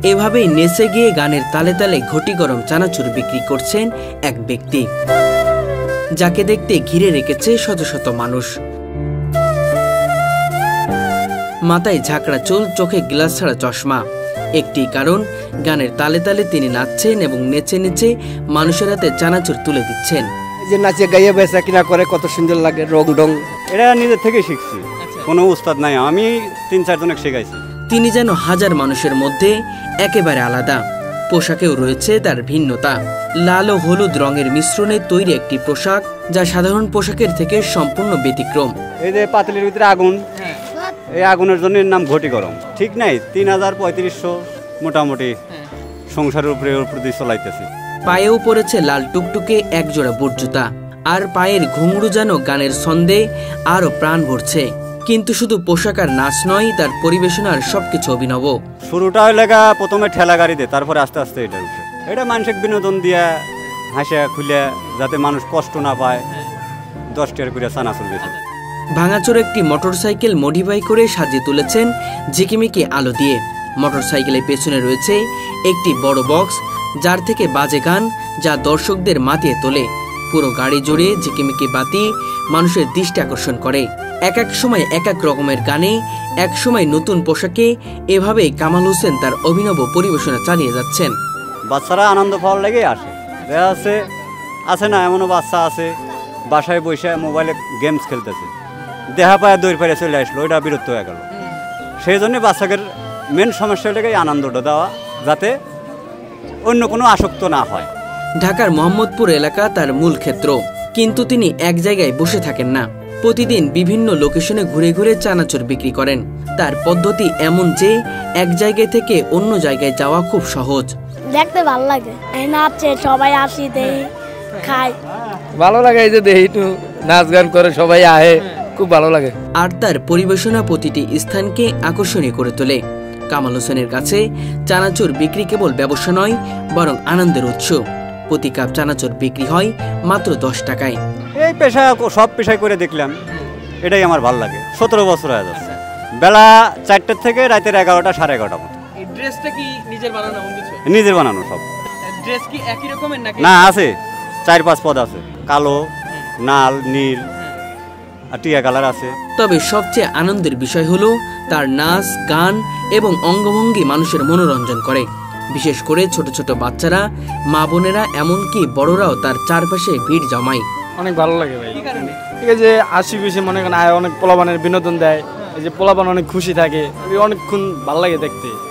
এভাবেই নেচে গিয়ে গানের তালে তালে ঘটি গরম চানাচুর বিক্রি করছেন এক ব্যক্তি, যাকে দেখতে ঘিরে রেখেছে শত শত মানুষ। মাথায় ঝাঁকড়া চুল, চোখে গ্লাস ছাড়া চশমা। একটি কারণ, গানের তালে তালে তিনি নাচছেন এবং নেচে নেচে মানুষের হাতে চানাচুর তুলে দিচ্ছেন। যে নাচে গাইয়ে বেচা কিনা করে কত সুন্দর লাগে, রং ডং। এটা নিজের থেকে শিখছি, কোনো উস্তাদ নাই, আমি ৩-৪ জনকে শেখাইছি। তিনি যেন হাজার মানুষের মধ্যে একেবারে আলাদা। পোশাকেও রয়েছে তার ভিন্নতা। লাল ও হলুদ রঙের মিশ্রণে তৈরি একটি পোশাক, যা সাধারণ পোশাকের থেকে সম্পূর্ণ ব্যতিক্রম। এই যে পাতিলের ভিতরে আগুন, এই আগুনের জন্য নাম ঘটি গরম। ঠিক নাই, ৩,৩৫০ মোটামুটি সংসারের উপরে দিয়ে চলাইতেছি। পায়েও পড়েছে লাল টুকটুকে একজোড়া বুট জুতা, আর পায়ের ঘুঙরু যেন গানের ছন্দে আরো প্রাণ ভরছে। কিন্তু শুধু পোশাক আর নাচ নয়, তার পরিবেশনার সবকিছু অভিনব। শুরুটা হয়ে লেগা প্রথমে ঠেলা গাড়িতে, তারপরে আস্তে আস্তে এটা উঠে। এটা মানসিক বিনোদন দিয়া হাসিয়া খুলে, যাতে মানুষ কষ্ট না পায়। 10 টাকা করে চানাচুর বেচে। ভাঙাচোর একটি মোটরসাইকেল মডিফাই করে সাজিয়ে তুলেছেন ঝিকিমিকি আলো দিয়ে। মোটরসাইকেলের পেছনে রয়েছে একটি বড় বক্স, যার থেকে বাজে গান, যা দর্শকদের মাতিয়ে তোলে। পুরো গাড়ি জুড়ে ঝিকিমিকি বাতি মানুষের দৃষ্টি আকর্ষণ করে। এক এক সময় এক এক রকমের গানে, এক সময় নতুন পোশাকে। এভাবেই কামাল হোসেন তার অভিনব পরিবেশনা চালিয়ে যাচ্ছেন। বাচ্চারা আনন্দ পাওয়ার লেগেই আসে। দেখা যাচ্ছে আছে না, এমনও বাচ্চা আছে বাসায় বসে মোবাইলে গেমস খেলতেছে, দেখা পায় দৌড় পায়ে চলে আসলো, ওইটা বিরক্ত হয়ে গেল। সেই জন্য বাচ্চাদের মেন সমস্যা লেগেই আনন্দটা দেওয়া, যাতে অন্য কোনো আসক্ত না হয়। ঢাকার মোহাম্মদপুর এলাকা তার মূল ক্ষেত্র, কিন্তু তিনি এক জায়গায় বসে থাকেন না। প্রতিদিন বিভিন্ন লোকেশনে ঘুরে ঘুরে চানাচুর বিক্রি করেন। তার পদ্ধতি এমন যে এক জায়গা থেকে অন্য জায়গায় যাওয়া খুব সহজ। দেখতে ভালো লাগে, নাচছে সবাই, আসি দেই খাই, ভালো লাগে। এই যে দেহি একটু নাচ গান করে সবাই আহে, খুব ভালো লাগে। আর তার পরিবেশনা প্রতিটি স্থানকে আকর্ষণীয় করে তোলে। কামাল হোসেনের কাছে চানাচুর বিক্রি কেবল ব্যবসা নয়, বরং আনন্দের উৎস। প্রতি কাপ চানাচুর বিক্রি হয় মাত্র 10 টাকায়। এই পেশা সব পেশায় করে দেখলাম, এটাই আমার ভালো লাগে। 17 বছর হয়ে যাচ্ছে। বেলা 4টা থেকে রাতের 11টা, 11:30 মতো। ড্রেসটা কি নিজের বানানো? নিজের বানানো সব। ড্রেস কি একই রকমের নাকি? না, আছে 4-5 পদ আছে, কালো, লাল, নীল আর টিয়া কালার আছে। তবে সবচেয়ে আনন্দের বিষয় হলো তার নাচ, গান এবং অঙ্গভঙ্গি মানুষের মনোরঞ্জন করে। বিশেষ করে ছোট ছোট বাচ্চারা, মা বোনেরা, এমনকি বড়রাও তার চারপাশে ভিড় জমায়। অনেক ভালো লাগে ভাই। ঠিক আছে, আশি মনে করেন অনেক পোলাপানের বিনোদন দেয়। এই যে পোলাপান অনেক খুশি থাকে, অনেকক্ষণ ভালো লাগে দেখতে।